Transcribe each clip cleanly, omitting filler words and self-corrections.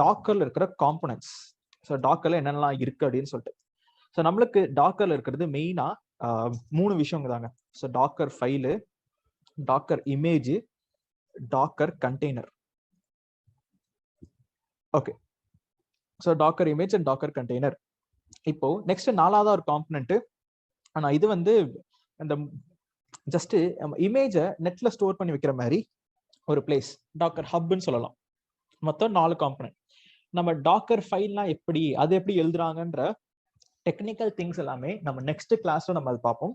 டாக்கர்ல இருக்கிற components. So டாக்கர்ல என்னென்னலாம் இருக்கு அப்படின்னு சொல்லிட்டு. ஸோ நம்மளுக்கு டாக்கர்ல இருக்கிறது மெயினா 3 விஷயங்க தாங்க. So docker file, docker image, docker container. Okay, so docker image and docker container. இப்போ நெக்ஸ்ட் 4வது ஒரு காம்பனன்ட். ஆனா இது வந்து இந்த ஜஸ்ட் இமேஜை நெட்ல ஸ்டோர் பண்ணி வைக்கிற மாதிரி ஒரு பிளேஸ், டாக்கர் ஹப்னு சொல்லலாம். மொத்தம் 4 காம்பனன்ட். நம்ம டாக்கர் ஃபைல்லாம் எப்படி, அது எப்படி எழுதுறாங்கன்ற டெக்னிக்கல் திங்ஸ் எல்லாமே நம்ம நெக்ஸ்ட் கிளாஸ்ல நம்ம அது பார்ப்போம்.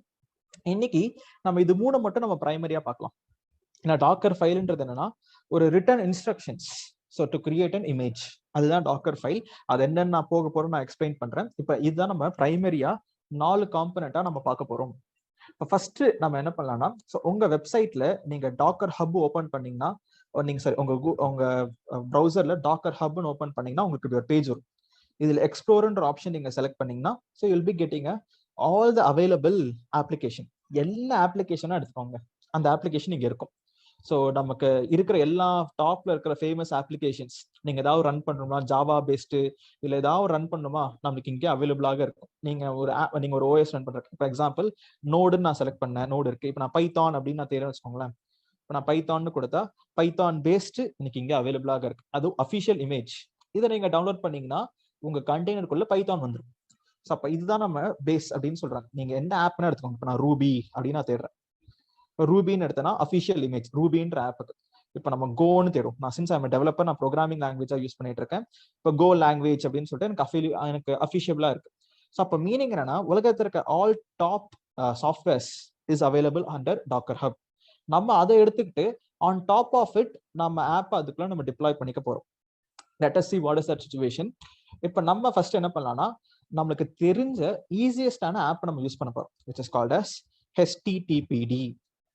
இன்னைக்கு நம்ம இது 3 மட்டும் நம்ம பிரைமரியா பார்க்கலாம். ஏன்னா டாக்கர் ஃபைல்ன்றது என்னன்னா ஒரு written instructions. So to create an image, அதுதான் டாக்கர் ஃபைல். அது என்னன்னு நான் போக போறோம், நான் எக்ஸ்பிளைன் பண்றேன். இப்போ இதுதான் நம்ம பிரைமரியா 4 காம்பனண்டா நம்ம பார்க்க போறோம். இப்போ ஃபர்ஸ்ட் நம்ம என்ன பண்ணலாம்னா, ஸோ உங்க வெப்சைட்ல நீங்க டாக்கர் ஹப் ஓபன் பண்ணீங்கன்னா, நீங்க சரி உங்க ப்ரௌசர்ல டாக்கர் ஹப்னு ஓபன் பண்ணீங்கன்னா உங்களுக்கு ஒரு பேஜ் வரும். இதுல எக்ஸ்ப்ளோர்ன்ற ஆப்ஷன் நீங்க செலக்ட் பண்ணீங்கன்னா, so you'll be getting all the available application. எல்லா அப்ளிகேஷனும் எடுத்துக்கோங்க, அந்த அப்ளிகேஷன் இங்க இருக்கும். ஸோ நமக்கு இருக்கிற எல்லா டாப்ல இருக்கிற ஃபேமஸ் அப்ளிகேஷன்ஸ் நீங்க ஏதாவது ரன் பண்ணணுமா, ஜாவா பேஸ்டு இல்ல ஏதாவது ரன் பண்ணணுமா, நம்மளுக்கு இங்கே அவைலபிளாக இருக்கும். நீங்க ஒரு ஓஎஸ் ரன் பண்றீங்க. ஃபார் எக்ஸாம்பிள் நோடுன்னு நான் செலக்ட் பண்ணேன், நோடு இருக்கு. இப்போ நான் பைத்தான் அப்படின்னு நான் தேர்வு வச்சுக்கோங்களேன். இப்போ நான் பைத்தான்னு கொடுத்தா பைத்தான் பேஸ்டு இன்னைக்கு இங்கே அவைலபிளாக இருக்கு. அது அஃபிஷியல் இமேஜ். இதை நீங்க டவுன்லோட் பண்ணீங்கன்னா உங்க கண்டெய்னருக்குள்ள பைத்தான் வந்துடும். ஸோ அப்போ இதுதான் நம்ம பேஸ் அப்படின்னு சொல்றாங்க. நீங்க எந்த ஆப்னா எடுத்துக்கோங்க. இப்போ நான் ரூபி அப்படின்னு நான் தேடுறேன். ரூபின்னு எடுத்தனா அஃபிஷியல் இமேஜ் ரூபின்ற ஆப்புக்கு. இப்போ நம்ம கோன்னு தேடும். நான் சின்ஸ் ஐம் டெவலப்பர், நான் ப்ரோக்ராமிங் லாங்குவேஜா யூஸ் பண்ணிட்டு இருக்கேன். இப்போ கோ லாங்குவேஜ் அப்படின்னு சொல்லிட்டு எனக்கு அஃபிஷியபிளா இருக்கு. ஸோ அப்போ மீனிங் என்னன்னா, உலகத்தில் இருக்க all top softwares is available under docker hub. நம்ம அதை எடுத்துக்கிட்டு ஆன் டாப் ஆஃப் இட் நம்ம ஆப் அதுக்குள்ள நம்ம டிப்ளாய் பண்ணிக்க போறோம். Let us see what is that situation. இப்போ நம்ம ஃபர்ஸ்ட் என்ன பண்ணலாம்னா, நம்மளுக்கு தெரிஞ்ச ஈஸியஸ்டான ஆப் நம்ம யூஸ் பண்ண போறோம், which is called as HTTPD.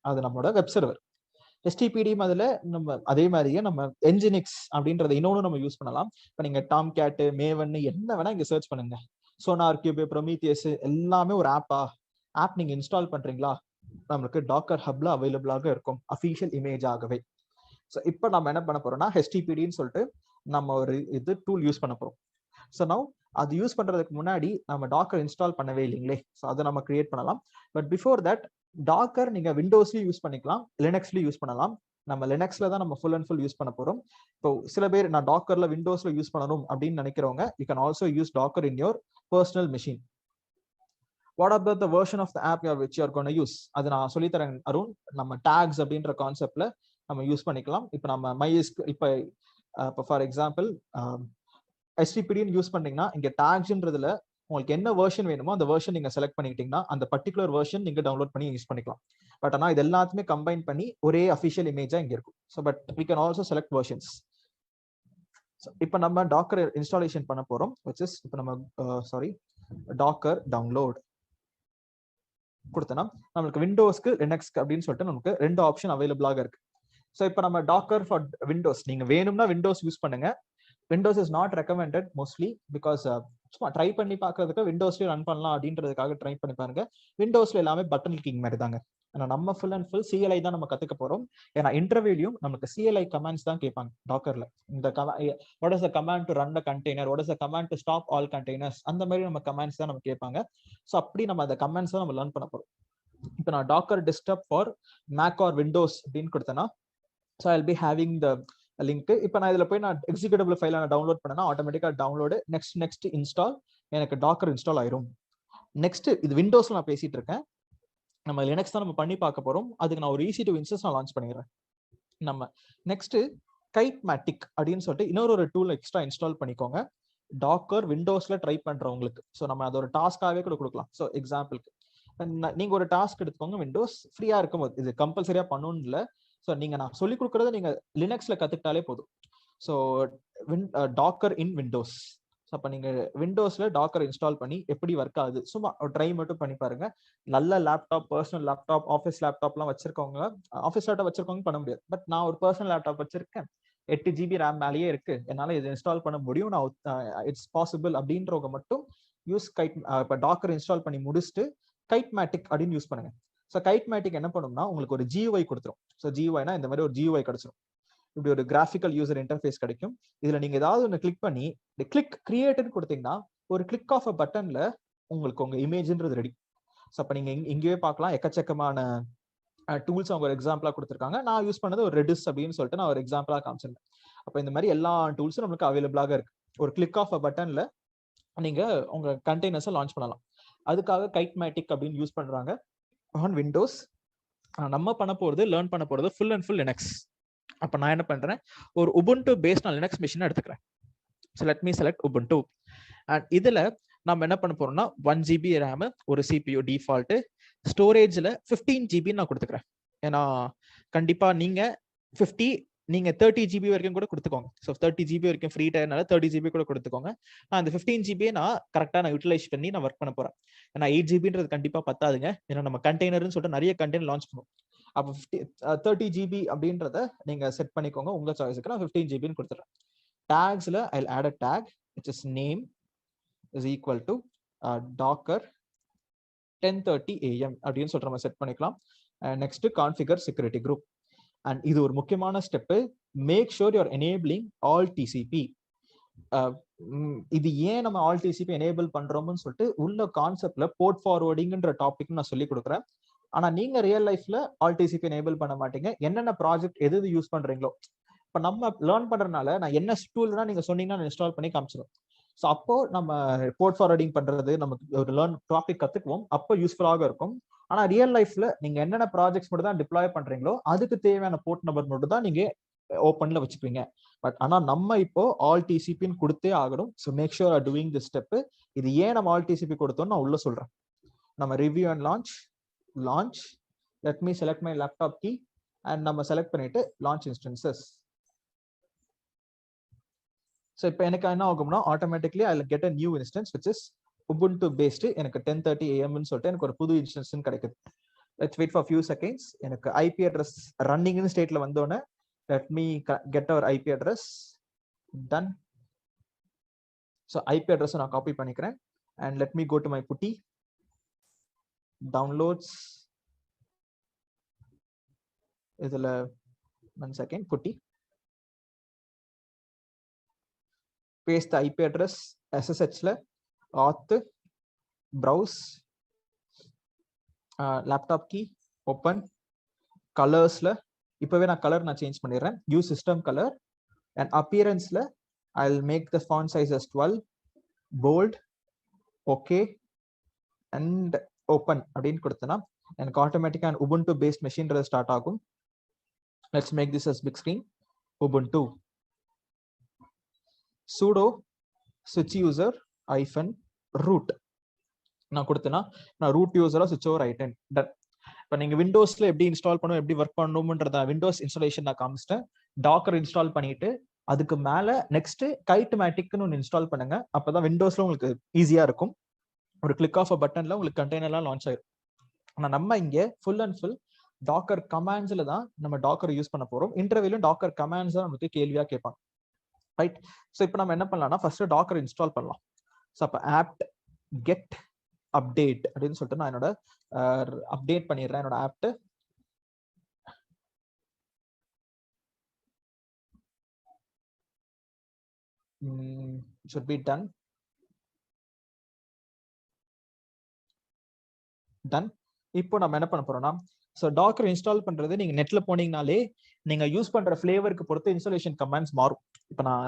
அது நம்மளோட வெப் சர்வர். HTTPD முதல்ல நம்ம அதே மாதிரியே நம்ம என்ஜினிக்ஸ் அப்படின்றத இன்னொன்று நம்ம யூஸ் பண்ணலாம். இப்போ நீங்க டாம் கேட், மேவன் என்ன வேணா இங்க சர்ச் பண்ணுங்க. சோனார் கியூப், ப்ரொமீத்தியஸ் எல்லாமே ஒரு ஆப் நீங்க இன்ஸ்டால் பண்றீங்களா, நம்மளுக்கு டாக்கர் ஹப்ல அவைலபிளாக இருக்கும் அஃபிஷியல் இமேஜ் ஆகவே. ஸோ இப்போ நம்ம என்ன பண்ண போறோம்னா, HTTPDன்னு சொல்லிட்டு நம்ம ஒரு டூல் யூஸ் பண்ண போறோம். ஸோ நவ் அது யூஸ் பண்றதுக்கு முன்னாடி நம்ம டாக்கர் இன்ஸ்டால் பண்ணவே இல்லைங்களே, ஸோ அதை நம்ம கிரியேட் பண்ணலாம். பட் பிஃபோர் தட், டாக்கர் நீங்க விண்டோஸ்லயும் யூஸ் பண்ணிக்கலாம், லினக்ஸ்லயும் யூஸ் பண்ணலாம். நம்ம லினக்ஸ்ல தான் நம்ம ஃபுல் அண்ட் ஃபுல் யூஸ் பண்ண போறோம். இப்போ சில பேர் நான் டாக்கர்ல விண்டோஸ்ல யூஸ் பண்ணணும் அப்படின்னு நினைக்கிறவங்க, you can also use docker in your personal machine. What about the version of the app which you are going to use? அது நான் சொல்லித்தரேன் அருண். நம்ம டாக்ஸ் அப்படின்ற கான்செப்ட்ல நம்ம யூஸ் பண்ணிக்கலாம். இப்போ நம்ம இப்போ ஃபார் எக்ஸாம்பிள் HTTPD யூஸ் பண்ணீங்கன்னா, இங்க டாக்ஸ்ன்றதுல உங்களுக்கு என்ன வெர்ஷன் வேணுமோ அந்த வெர்ஷன் நீங்க செலக்ட் பண்ணிக்கிட்டீங்கன்னா அந்த பர்டிகுலர் வெர்ஷன் நீங்க டவுன்லோட் பண்ணி யூஸ் பண்ணிக்கலாம். பட் ஆனால் இது எல்லாத்தையுமே கம்பைன் பண்ணி ஒரே அஃபிஷியல் இமேஜா இங்க இருக்கும். So but we can also select versions. இப்போ நம்ம டாக்கர் இன்ஸ்டாலேஷன் பண்ண போறோம், which is இப்போ நம்ம டாக்கர் டவுன்லோட் கொடுத்தனா நம்மளுக்கு விண்டோஸ்க்கு லினக்ஸ்க்கு அப்படின்னு சொல்லிட்டு நமக்கு 2 ஆப்ஷன் அவைலபிளாக இருக்கு. ஸோ இப்போ நம்ம டாக்கர் ஃபார் விண்டோஸ் நீங்க வேணும்னா விண்டோஸ் யூஸ் பண்ணுங்க. Windows is not recommended mostly because சும்மா ட்ரை பண்ணி பார்க்கறதுக்கு விண்டோஸ்லயும் ரன் பண்ணலாம் அப்படின்றதுக்காக ட்ரை பண்ணி பாருங்க. விண்டோஸ்ல எல்லாமே பட்டன் கிளிக்கிங் மாதிரி தாங்க. ஏன்னா நம்ம ஃபுல் அண்ட் ஃபுல் CLI தான் நம்ம கத்துக்க போறோம். ஏன்னா இன்டர்வியூலையும் நமக்கு CLI கமாண்ட்ஸ் தான் கேட்பாங்க டாக்கர்ல. இந்த what is the command to run the container, what is the command to stop all containers, அந்த மாதிரி நம்ம கமாண்ட்ஸ் தான் நம்ம கேட்பாங்க. ஸோ அப்படி நம்ம அந்த கமாண்ட்ஸ் தான் நம்ம லேர்ன் பண்ண போறோம். இப்போ நான் docker desktop for Mac or Windows அப்படின்னு கொடுத்தேன்னா, so I will be having the link. இப்போ நான் இதில் போய் நான் எக்ஸிக்யூட்டிவ் ஃபைலை நான் டவுன்லோட் பண்ணேன்னா ஆட்டோமேட்டிக்காக டவுன்லோடு நெக்ஸ்ட் இன்ஸ்டால் எனக்கு டாக்கர் இன்ஸ்டால் ஆயிரும். நெக்ஸ்ட் இது விண்டோஸ்ல நான் பேசிட்டு இருக்கேன், நம்ம லினக்ஸ் தான் நம்ம பண்ணி பார்க்க போறோம். அதுக்கு நான் ஒரு EC2 இன்ஸ்டன்ஸ் நான் லான்ச் பண்ணிடுறேன். நம்ம நெக்ஸ்ட் கைட்மேட்டிக் அப்படின்னு சொல்லிட்டு இன்னொரு டூல் எக்ஸ்ட்ரா இன்ஸ்டால் பண்ணிக்கோங்க டாக்கர் விண்டோஸ்ல ட்ரை பண்றவங்களுக்கு. ஸோ நம்ம அதை ஒரு டாஸ்காகவே கூட கொடுக்கலாம். ஸோ எக்ஸாம்பிளுக்கு நீங்க ஒரு டாஸ்க் எடுத்துக்கோங்க, விண்டோஸ் ஃப்ரீயா இருக்கும்போது, இது கம்பல்சரியா பண்ணணும் இல்லை. ஸோ நீங்க நான் சொல்லிக் கொடுக்கறத நீங்க லினக்ஸ்ல கத்துக்கிட்டாலே போதும். So docker in Windows. So அப்போ நீங்க விண்டோஸ்ல டாக்கர் இன்ஸ்டால் பண்ணி எப்படி ஒர்க் ஆகுது சும்மா ட்ரை மட்டும் பண்ணி பாருங்க. நல்ல லேப்டாப், பர்சனல் லேப்டாப், ஆஃபீஸ் லேப்டாப்லாம் வச்சிருக்கவங்க, ஆஃபீஸ் லேப்டாப் வச்சிருக்கவங்க பண்ண முடியாது. பட் நான் ஒரு பர்சனல் லேப்டாப் வச்சிருக்கேன், 8 GB RAM மேலேயே இருக்கு, என்னால இதை இன்ஸ்டால் பண்ண முடியும், நான் இட்ஸ் பாசிபிள் அப்படின்றவங்க மட்டும் யூஸ் இப்போ டாக்கர் இன்ஸ்டால் பண்ணி முடிச்சுட்டு கைட்மேட்டிக் அப்படின்னு யூஸ் பண்ணுங்க. ஸோ கைட்மேட்டிக் என்ன பண்ணும்னா உங்களுக்கு ஒரு GUI கொடுத்துரும். ஸோ GUIனா இந்த மாதிரி ஒரு GUI கிடைச்சிடும். இப்படி ஒரு கிராஃபிக்கல் யூசர் இன்டர்ஃபேஸ் கிடைக்கும். இதுல நீங்க ஏதாவது ஒன்று கிளிக் பண்ணி கிளிக் கிரியேட்னு கொடுத்தீங்கன்னா ஒரு கிளிக் ஆஃப் அ பட்டன்ல உங்களுக்கு உங்க இமேஜ்ன்றது ரெடி. ஸோ அப்போ நீங்க இங்கேயே பார்க்கலாம் எக்கச்சக்கமான டூல்ஸ் அவங்க ஒரு எக்ஸாம்பிளா கொடுத்துருக்காங்க. நான் யூஸ் பண்ணது ஒரு ரெடிஸ் அப்படின்னு சொல்லிட்டு நான் ஒரு எக்ஸாம்பிளா காமிச்சிருந்தேன். அப்போ இந்த மாதிரி எல்லா டூல்ஸும் நம்மளுக்கு அவைலபிளாக இருக்கு. ஒரு கிளிக் ஆஃப் அ பட்டன்ல நீங்க உங்க கண்டெய்னர்ஸை லான்ச் பண்ணலாம். அதுக்காக கைட்மேட்டிக் அப்படின்னு யூஸ் பண்றாங்க ஆன் விண்டோஸ். நம்ம பண்ண போறது லேர்ன் பண்ண போறது ஃபுல் அண்ட் ஃபுல் லினக்ஸ். அப்போ நான் என்ன பண்றேன், ஒரு உபுண்டு பேஸ்ட் நான் லினக்ஸ் மிஷினை எடுத்துக்கிறேன். So let me select Ubuntu. And இதுல நம்ம என்ன பண்ண போறோம்னா 1 GB RAM, ஒரு CPU டிஃபால்ட், ஸ்டோரேஜ்ல 15 GB நான் கொடுத்துக்கிறேன். ஏன்னா கண்டிப்பா நீங்க 30 GB வரைக்கும் கூட கொடுத்துக்கோங்க. ஸோ 30 GB வரைக்கும் ஃப்ரீ டைம்னால 30 GB கூட கொடுத்துக்கோங்க. நான் அந்த 15 GB நான் கரெக்டாக நான் யூட்டிலைஸ் பண்ணி நான் ஒர்க் பண்ண போறேன். ஏன்னா 8 GBன்றது கண்டிப்பா பத்தாதுங்க. ஏன்னா நம்ம கண்டெய்னர்னு சொல்லிட்டு நிறைய கண்டெய்னர் லான்ச் பண்ணுவோம். அப்போ 30 GB அப்படின்றத நீங்க செட் பண்ணிக்கோங்க உங்க சாய்ஸுக்கு. நான் 15 GBன்னு கொடுத்துறேன். tagsல I'll add a tag which is name is equal to docker 10:30 AM அப்படின்னு சொல்ற மாதிரி செட் பண்ணிக்கலாம். Next configure security group. And இது ஒரு முக்கியமான step, make sure you're enabling all TCP. இது ஏன் நம்ம ஆல் டிசிபி எனேபிள் பண்றோம்னு சொல்லிட்டு உள்ள கான்செப்ட்ல போர்ட் ஃபார்வர்டிங்ன்ற டாபிக் நான் சொல்லி கொடுக்குறேன். ஆனா நீங்க ரியல் லைஃப்ல ஆல் டிசிபி எனேபிள் பண்ண மாட்டீங்க. என்னென்ன ப்ராஜெக்ட் எது யூஸ் பண்றீங்களோ, இப்போ நம்ம லேர்ன் பண்றதுனால நான் என்ன டூல்னா நீங்க சொன்னீங்கன்னா இன்ஸ்டால் பண்ணி காமிச்சிடும். ஸோ அப்போ நம்ம போர்ட் ஃபார்வர்டிங் பண்றது நமக்கு ஒரு லேர்ன் டாபிக் கத்துக்குவோம். அப்போ யூஸ்ஃபுல்லாக இருக்கும். ஆனா ரியல் லைஃப்ல நீங்க என்னென்ன ப்ராஜெக்ட்ஸ் மட்டும் தான் டிப்ளாய் பண்றீங்களோ அதுக்கு தேவையான போர்ட் நம்பர் மட்டும் தான் நீங்க ஓப்பன்ல வச்சுப்பீங்க. பட் ஆனா நம்ம இப்போ ஆல் டிசிபின்னு கொடுத்தே ஆகணும். So make sure are doing this step. இது ஏன் நம்ம ஆல் டிசிபி கொடுத்தோம் நான் உள்ள சொல்றேன். நம்ம review and launch let me select my laptop key and நம்ம செலக்ட் பண்ணிட்டு லான்ச் இன்ஸ்டன்சஸ். ஸோ இப்போ எனக்கு என்ன ஆகும்னா automatically I will get a new instance which is Ubuntu based. எனக்கு 10:30 AM சொல்லிட்டு எனக்கு ஒரு புது இன்ஸ்டன்ஸ் கிடைக்குது. Let's wait for few seconds. எனக்கு ஐபி அட்ரஸ் ரன்னிங்னு ஸ்டேட்ல வந்தோடனே let me get our IP address. Done. So IP address நான் காப்பி பண்ணிக்கிறேன். And let me go to my Buti downloads. இதுல 1 second Buti paste the IP address SSHல auth browse laptop key open colorsல இப்பவே நான் colour நான் change பண்ணிடுறேன். use system color and appearanceல I'll make the font size as 12 bold okay and open அப்படின்னு கொடுத்தனா எனக்கு ஆட்டோமேட்டிக்கா Ubuntu based machineன்றது start ஆகும். Let's make this as big screen. Ubuntu sudo switch user -root நான் கொடுத்தேன்னா நான் ரூட் யூசரா switch over ஆயிட்டேன். Ton. இப்போ நீங்க விண்டோஸ்ல எப்படி இன்ஸ்டால் பண்ணணும் எப்படி ஒர்க் பண்ணணும்ன்றத விண்டோஸ் இன்ஸ்டாலேஷன் நான் காமிச்சிட்டேன். டாக்கர் இன்ஸ்டால் பண்ணிட்டு அதுக்கு மேல நெக்ஸ்ட் கைட்மேட்டிக்னு ஒன்று இன்ஸ்டால் பண்ணுங்க. அப்பதான் விண்டோஸ்ல உங்களுக்கு ஈஸியா இருக்கும். ஒரு கிளிக் ஆஃப் பட்டன்ல உங்களுக்கு கண்டெய்னர்லாம் லான்ச் ஆயிடும். ஆனா நம்ம இங்க ஃபுல் அண்ட் ஃபுல் டாக்கர் கமாண்ட்ஸ்ல தான் நம்ம டாக்கர் யூஸ் பண்ண போறோம். இன்டர்வியூல டாக்கர் கமாண்ட்ஸ் தான் நமக்கு கேள்வியா கேட்பாங்க. ரைட். ஸோ இப்போ நம்ம என்ன பண்ணலாம்னா ஃபர்ஸ்ட் டாக்கர் இன்ஸ்டால் பண்ணலாம். ஸோ அப்போ apt get update அப்படின்னு சொல்லிட்டு நான் என்னோட அப்டேட் பண்ணிடுறேன் என்னோட apt. should be done. இப்போ நம்ம என்ன பண்ண போறோம்னா ஸோ டாக்கர் இன்ஸ்டால் பண்றது நீங்க நெட்ல போனீங்கனாலே நீங்க யூஸ் பண்ற ஃபிளேவருக்கு பொறுத்து இன்ஸ்டாலேஷன் கமாண்ட்ஸ் மாறும். இப்போ நான்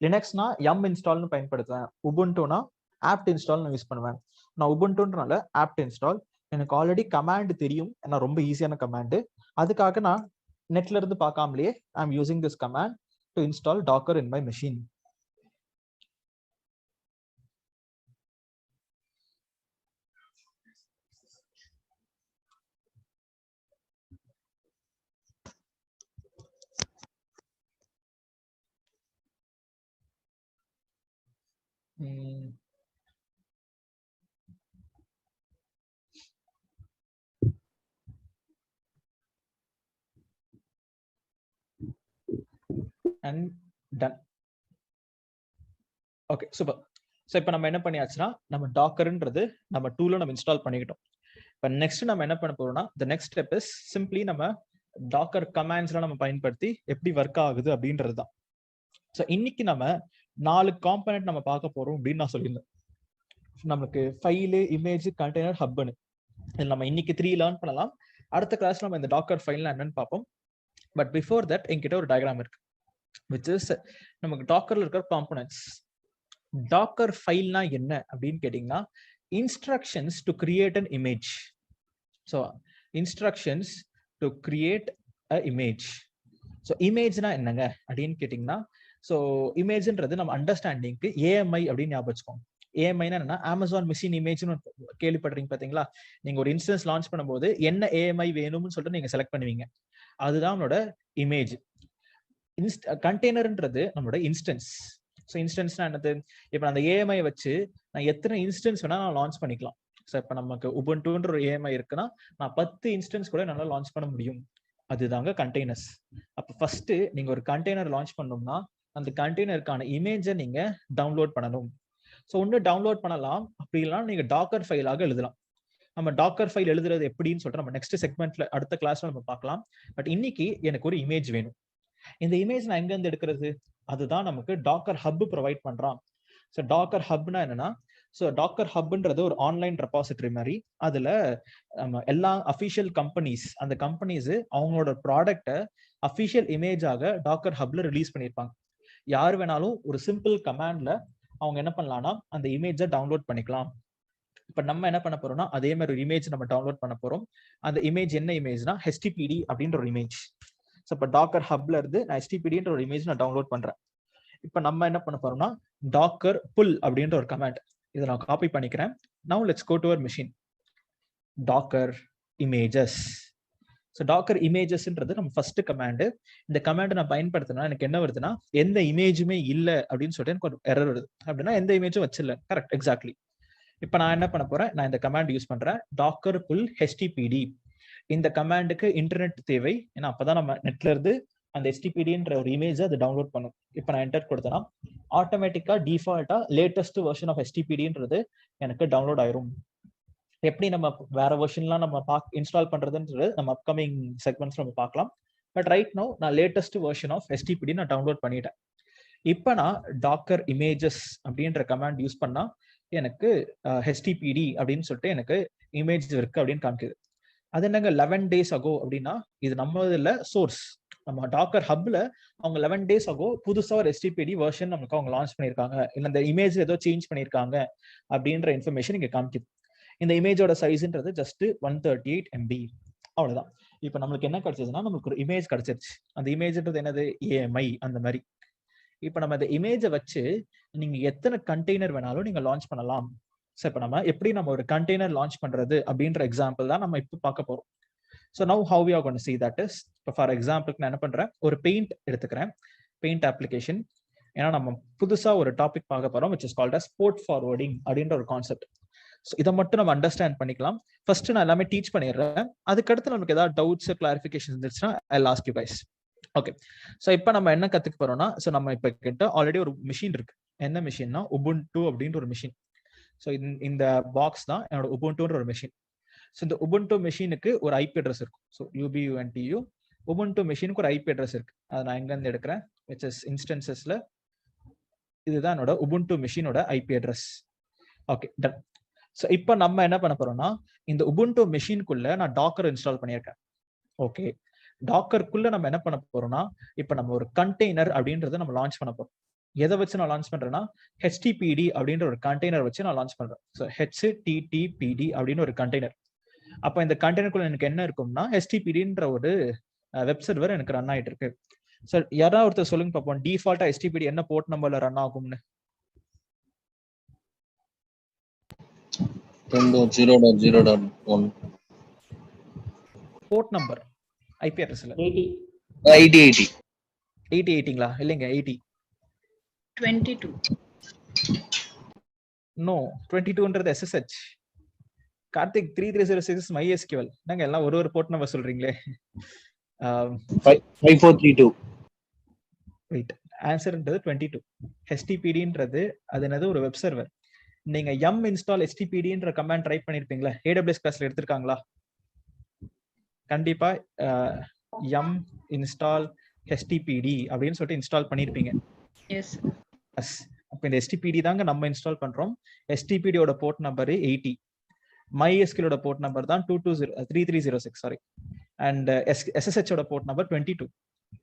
லினக்ஸ்னா yum இன்ஸ்டால்னு பயன்படுத்துவேன். உபுண்டுனா apt இன்ஸ்டால் நான் யூஸ் பண்ணுவேன். நான் உபுண்டுன்றனால apt இன்ஸ்டால். எனக்கு ஆல்ரெடி கமாண்ட் தெரியும், ஏன்னா ரொம்ப ஈஸியான கமாண்ட். அதுக்காக நான் நெட்ல இருந்து பார்க்காமலேயே I am using this command to install Docker in my machine. and done. Okay super. So இப்போ நம்ம என்ன பண்ணியாச்சுன்னா நம்ம டாக்கர்ன்றது நம்ம டூல நம்ம இன்ஸ்டால் பண்ணிக்கிட்டோம். இப்போ நெக்ஸ்ட் நம்ம என்ன பண்ண போறோம்னா the next step is simply நம்ம டாக்கர் கமாண்ட்ஸ்லாம் நம்ம பயன்படுத்தி எப்படி ஒர்க் ஆகுது அப்படின்றது தான். ஸோ இன்னைக்கு நம்ம 4 காம்பனன்ட் நம்ம பார்க்க போறோம் அப்படின்னு நான் சொல்லியிருந்தேன். நமக்கு ஃபைலு, இமேஜ், கண்டெய்னர், ஹப்னு. இதில் நம்ம இன்னைக்கு 3 லேர்ன் பண்ணலாம். அடுத்த கிளாஸ் நம்ம இந்த டாக்கர் ஃபைல்னா என்னன்னு பார்ப்போம். பட் பிஃபோர் தட் என்கிட்ட ஒரு டயக்ராம் இருக்கு, விச் இஸ் நமக்கு டாக்கர்ல இருக்கிற காம்பனன்ட்ஸ். டாக்கர் ஃபைல்னா என்ன அப்படின்னு கேட்டீங்கன்னா, instructions to create an image. So instructions to create a image. So இமேஜ்னா என்னங்க அப்படின்னு கேட்டிங்கன்னா, ஸோ இமேஜ்ன்றது நம்ம அண்டர்ஸ்டாண்டிங்க்கு ஏஎம்ஐ அப்படின்னு ஞாபகம் வச்சுக்கோங்க. ஏஎம்ஐனா என்னன்னா, அமேசான் மிஷின் இமேஜ்னு கேள்விப்படுறீங்க பார்த்தீங்களா? நீங்க ஒரு இன்ஸ்டன்ஸ் லான்ச் பண்ணும்போது என்ன ஏஎம்ஐ வேணும்னு சொல்லிட்டு நீங்க செலக்ட் பண்ணுவீங்க. அதுதான் நம்மளோட இமேஜ். கண்டெய்னர்ன்றது நம்மளோட இன்ஸ்டன்ஸ். ஸோ இன்ஸ்டன்ஸ்னா என்னது? இப்போ அந்த ஏஎம்ஐ வச்சு நான் எத்தனை இன்ஸ்டன்ஸ் வேணா நான் லான்ச் பண்ணிக்கலாம். ஸோ இப்போ நமக்கு உபுண்டுன்ற ஒரு ஏஎம்ஐ இருக்குன்னா நான் 10 இன்ஸ்டன்ஸ் கூட நல்லா லான்ச் பண்ண முடியும். அதுதாங்க கண்டெய்னர்ஸ். அப்போ ஃபர்ஸ்ட் நீங்க ஒரு கண்டெய்னர் லான்ச் பண்ணணும்னா அந்த கண்டெய்னருக்கான இமேஜை நீங்க டவுன்லோட் பண்ணணும். ஸோ ஒன்று டவுன்லோட் பண்ணலாம், அப்படி இல்லைனா நீங்க டாக்கர் ஃபைலாக எழுதலாம். நம்ம டாக்கர் ஃபைல் எழுதுறது எப்படின்னு சொல்லிட்டு நம்ம நெக்ஸ்ட் செக்மெண்ட்ல அடுத்த கிளாஸ்ல நம்ம பார்க்கலாம். பட் இன்னைக்கு எனக்கு ஒரு இமேஜ் வேணும். இந்த இமேஜ் நான் எங்க இருந்து எடுக்கிறது? அதுதான் நமக்கு டாக்கர் ஹப் ப்ரொவைட் பண்றான். ஸோ டாக்கர் ஹப்னா என்னன்னா, ஸோ டாக்கர் ஹப்ன்றது ஒரு ஆன்லைன் ரெபாசிட்டரி மாதிரி. அதுல நம்ம எல்லா அஃபிஷியல் கம்பெனிஸ், அந்த கம்பெனிஸ் அவங்களோட ப்ராடக்டை அஃபிஷியல் இமேஜாக டாக்கர் ஹப்ல ரிலீஸ் பண்ணியிருப்பாங்க. யார் வேணாலும் ஒரு சிம்பிள் கமாண்ட்ல அவங்க என்ன பண்ணலாம்னா அந்த இமேஜை டவுன்லோட் பண்ணிக்கலாம். இப்ப நம்ம என்ன பண்ண போறோம்னா அதே மாதிரி ஒரு இமேஜ் நம்ம டவுன்லோட் பண்ண போறோம். அந்த இமேஜ் என்ன இமேஜ்னா HTPD அப்படின்ற ஒரு இமேஜ். ஸோ இப்போ டாக்கர் ஹப்ல இருந்து நான் HTPDன்ற ஒரு இமேஜ் நான் டவுன்லோட் பண்றேன். இப்போ நம்ம என்ன பண்ண போறோம்னா டாக்கர் புல் அப்படின்ற ஒரு கமாண்ட், இதை நான் காப்பி பண்ணிக்கிறேன். Now let's go to our machine. Docker images. So Docker இமேஜஸ்ன்றது நம்ம ஃபர்ஸ்ட் கமாண்டு. இந்த கமாண்ட் நான் பயன்படுத்தினா எனக்கு என்ன வருதுன்னா, எந்த இமேஜுமே இல்லை அப்படின்னு சொல்லிட்டு எனக்கு ஒரு எரர் வருது. அப்படின்னா எந்த இமேஜும் வச்சிடல. Correct, exactly. இப்போ நான் என்ன பண்ண போறேன், நான் இந்த கமாண்ட் யூஸ் பண்றேன், டாக்கர் புல் HTPD. இந்த கமாண்டுக்கு இன்டர்நெட் தேவை, ஏன்னா அப்பதான் நம்ம நெட்ல இருந்து அந்த HTPDன்ற ஒரு இமேஜை அதை டவுன்லோட் பண்ணும். இப்போ நான் என்டர் கொடுத்தேன்னா ஆட்டோமேட்டிக்கா டிஃபால்ட்டா லேட்டஸ்ட் வெர்ஷன் ஆஃப் HTPDன்றது எனக்கு டவுன்லோட் ஆயிரும். எப்படி நம்ம வேற வெர்ஷன்லாம் நம்ம இன்ஸ்டால் பண்றதுன்றது நம்ம அப்கமிங் செக்மெண்ட்ஸ் நம்ம பார்க்கலாம். பட் ரைட் நவ் நான் லேட்டஸ்ட் வெர்ஷன் ஆஃப் HTPD நான் டவுன்லோட் பண்ணிட்டேன். இப்போ நான் டாக்கர் இமேஜஸ் அப்படின்ற கமாண்ட் யூஸ் பண்ணா எனக்கு HTPD அப்படின்னு சொல்லிட்டு எனக்கு இமேஜ் இருக்கு அப்படின்னு காமிக்குது. அது என்னங்க 11 days ago அப்படின்னா, இது நம்ம இதுல சோர்ஸ். நம்ம டாக்கர் ஹப்ல அவங்க 11 days ago புதுசா ஒரு HTPD வெர்ஷன் நமக்கு அவங்க லான்ச் பண்ணியிருக்காங்க, இல்லை இந்த இமேஜ் ஏதோ சேஞ்ச் பண்ணியிருக்காங்க அப்படின்ற இன்ஃபர்மேஷன் இங்க காமிக்குது. இந்த இமேஜோட சைஸ்ன்றது ஜஸ்ட் 138 MB. அவ்வளவுதான். இப்போ நம்மளுக்கு என்ன கிடைச்சதுன்னா, நமக்கு ஒரு இமேஜ் கிடைச்சிருச்சு. அந்த இமேஜ்ன்றது என்னது? AMI அந்த மாதிரி. இப்போ நம்ம இந்த இமேஜை வச்சு நீங்க எத்தனை கண்டெய்னர் வேணாலும் நீங்க லான்ச் பண்ணலாம். ஸோ இப்போ நம்ம எப்படி நம்ம ஒரு கண்டெய்னர் லான்ச் பண்றது அப்படின்ற எக்ஸாம்பிள் தான் நம்ம இப்போ பார்க்க போறோம். So now how we are going to see that is, இப்போ ஃபார் எக்ஸாம்பிளுக்கு நான் என்ன பண்றேன், ஒரு பெயிண்ட் எடுத்துக்கிறேன், பெயிண்ட் அப்ளிகேஷன். ஏன்னா நம்ம புதுசா ஒரு டாபிக் பார்க்க போறோம், which is called as port forwarding அப்படின்ற ஒரு கான்செப்ட். ஸோ இதை மட்டும் நம்ம அண்டர்ஸ்டாண்ட் பண்ணிக்கலாம். ஃபர்ஸ்ட் நான் எல்லாமே டீச் பண்ணிடுறேன். அதுக்கடுத்து நமக்கு ஏதாவது டவுட்ஸ் கிளாரிஃபிகேஷன் இருந்துச்சுன்னா I will ask you guys. Okay, so இப்போ நம்ம என்ன கத்துக்க போறோம்னா, ஸோ நம்ம இப்போ கிட்ட ஆல்ரெடி ஒரு மிஷின் இருக்கு. என்ன மிஷின்னா உபுண்டு அப்படின்ற ஒரு மிஷின். ஸோ இந்த பாக்ஸ் தான் என்னோட உபுண்டுன்ற ஒரு மிஷின். ஸோ இந்த உபுண்டு மிஷினுக்கு ஒரு ஐபி அட்ரஸ் இருக்கும். ஸோ UBUNTU உபுண்டு மிஷினுக்கு ஒரு ஐபி அட்ரஸ் இருக்கு. அதை நான் எங்கேருந்து எடுக்கிறேன், விச் இஸ் இன்ஸ்டன்சஸ்ல. இதுதான் என்னோட உபுண்டு மிஷினோட IP address. Okay, done. So இப்போ நம்ம என்ன பண்ண போறோம்னா, இந்த உபுண்டு மிஷினுக்குள்ள நான் டாக்கர் இன்ஸ்டால் பண்ணியிருக்கேன். ஓகே, டாக்கருக்குள்ள நம்ம என்ன பண்ண போறோம்னா, இப்போ நம்ம ஒரு கண்டெய்னர் அப்படின்றத நம்ம லான்ச் பண்ண போறோம். எதை வச்சு நான் லான்ச் பண்றேன்னா, HTPD அப்படின்ற ஒரு கண்டெய்னர் வச்சு நான் லான்ச் பண்றேன். ஸோ HTTPD அப்படின்னு ஒரு கண்டெய்னர். அப்போ இந்த கண்டெய்னருக்குள்ள எனக்கு என்ன இருக்கும்னா, HTPDன்ற ஒரு வெப் சர்வர் எனக்கு ரன் ஆயிட்டு இருக்கு. ஸோ யாராவது ஒருத்தர் சொல்லுங்க பார்ப்போம், டிஃபால்ட்டா HTPD என்ன போர்ட் நம்பர்ல ரன் ஆகும்னு? 0.0.1 போர்ட் நம்பர் ஐபி அட்ரஸ்ல 80 இல்லைங்க 80 22. நோ, 22ன்றது SSH. கார்த்திக் 3306 MySQL. நாங்க எல்லாம் ஒரு போர்ட் நம்பர் சொல்றீங்களே. 5432. வெயிட், ஆன்சர்ன்றது 22. HTPDன்றது அது என்னது? ஒரு வெப் சர்வர். நீங்க install HTPDன்ற கமாண்ட் ட்ரை பண்ணிருப்பீங்களா? AWS கிளாஸ்ல எடுத்திருக்காங்களா? கண்டிப்பா yum install HTPD அப்படின்னு சொல்லிட்டு இன்ஸ்டால் பண்ணிருப்பீங்க. Yes. எஸ். அப்ப இந்த HTPD தாங்க நம்ம இன்ஸ்டால் பண்றோம். HTPDயோட போர்ட் நம்பர் 80. MySQLோட போர்ட் நம்பர் தான் 3306 சாரி. அண்ட் SSH ஓட போர்ட் நம்பர் 22.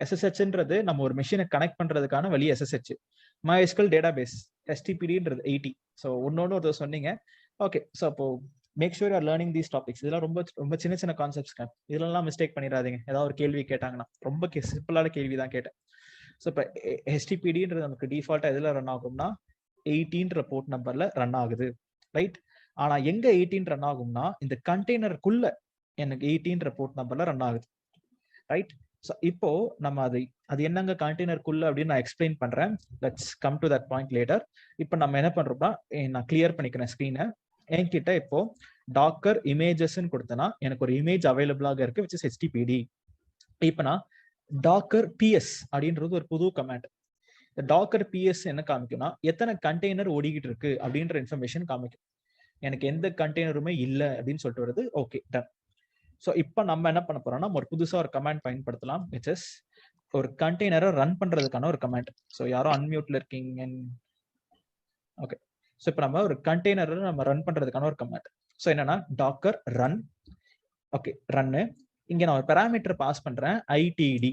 SSHன்றது நம்ம ஒரு மெஷினை கனெக்ட் பண்றதுக்கான வழி SSH. MySQL டேட்டாபேஸ் HTPDன்றது 80. ஸோ ஒன்னொன்னு ஒரு சொன்னீங்க. ஓகே, ஸோ அப்போ make sure you are learning these topics. இதெல்லாம் ரொம்ப ரொம்ப சின்ன சின்ன கான்செப்ட்ஸ்ங்க. இதெல்லாம் மிஸ்டேக் பண்ணிடாதீங்க. ஏதாவது ஒரு கேள்வி கேட்டாங்கன்னா ரொம்ப சிம்பிளான கேள்வி தான் கேட்டேன். ஸோ இப்போ HTPDன்றது நமக்கு டிஃபால்ட்டா எதுல ரன் ஆகும்னா 18ன்ற போர்ட் நம்பர்ல ரன் ஆகுது, ரைட்? ஆனா எங்க 18 ரன் ஆகும்னா இந்த கண்டெய்னருக்குள்ள எனக்கு 18ன்ற போர்ட் நம்பர்ல ரன் ஆகுது, ரைட்? ஸோ இப்போ நம்ம அது என்னங்க கண்டெய்னருக்குள்ள அப்படின்னு நான் எக்ஸ்பிளைன் பண்றேன். Let's come to that point later. இப்போ நம்ம என்ன பண்றோம்னா நான் கிளியர் பண்ணிக்கிறேன் ஸ்கிரீனை. என்கிட்ட இப்போ டாக்கர் இமேஜஸ்ன்னு கொடுத்தனா எனக்கு ஒரு இமேஜ் அவைலபிளாக இருக்கு which is HTPD. இப்போ நான் டாக்கர் PS அப்படின்றது ஒரு புது கமாண்ட். இந்த டாக்கர் PS என்ன காமிக்கும்னா எத்தனை கண்டெய்னர் ஓடிக்கிட்டு இருக்கு அப்படின்ற இன்ஃபர்மேஷன் காமிக்கும். எனக்கு எந்த கண்டெய்னருமே இல்லை அப்படின்னு சொல்லிட்டு வருது. Okay, done. ஸோ இப்போ நம்ம என்ன பண்ண போறோம்னா ஒரு புதுசா ஒரு கமாண்ட் பயன்படுத்தலாம் which is ஒரு கண்டெய்னரை ரன் பண்றதுக்கான ஒரு கமாண்ட். ஸோ யாரோ அன்மியூட்ல இருக்கீங்க. ஓகே, ஸோ இப்போ நம்ம ஒரு கண்டெய்னரை நம்ம ரன் பண்றதுக்கான ஒரு கமாண்ட். ஸோ என்னன்னா டாக்கர் ரன். Okay, run. இங்க நான் ஒரு பேராமீட்டர் பாஸ் பண்றேன் ITD.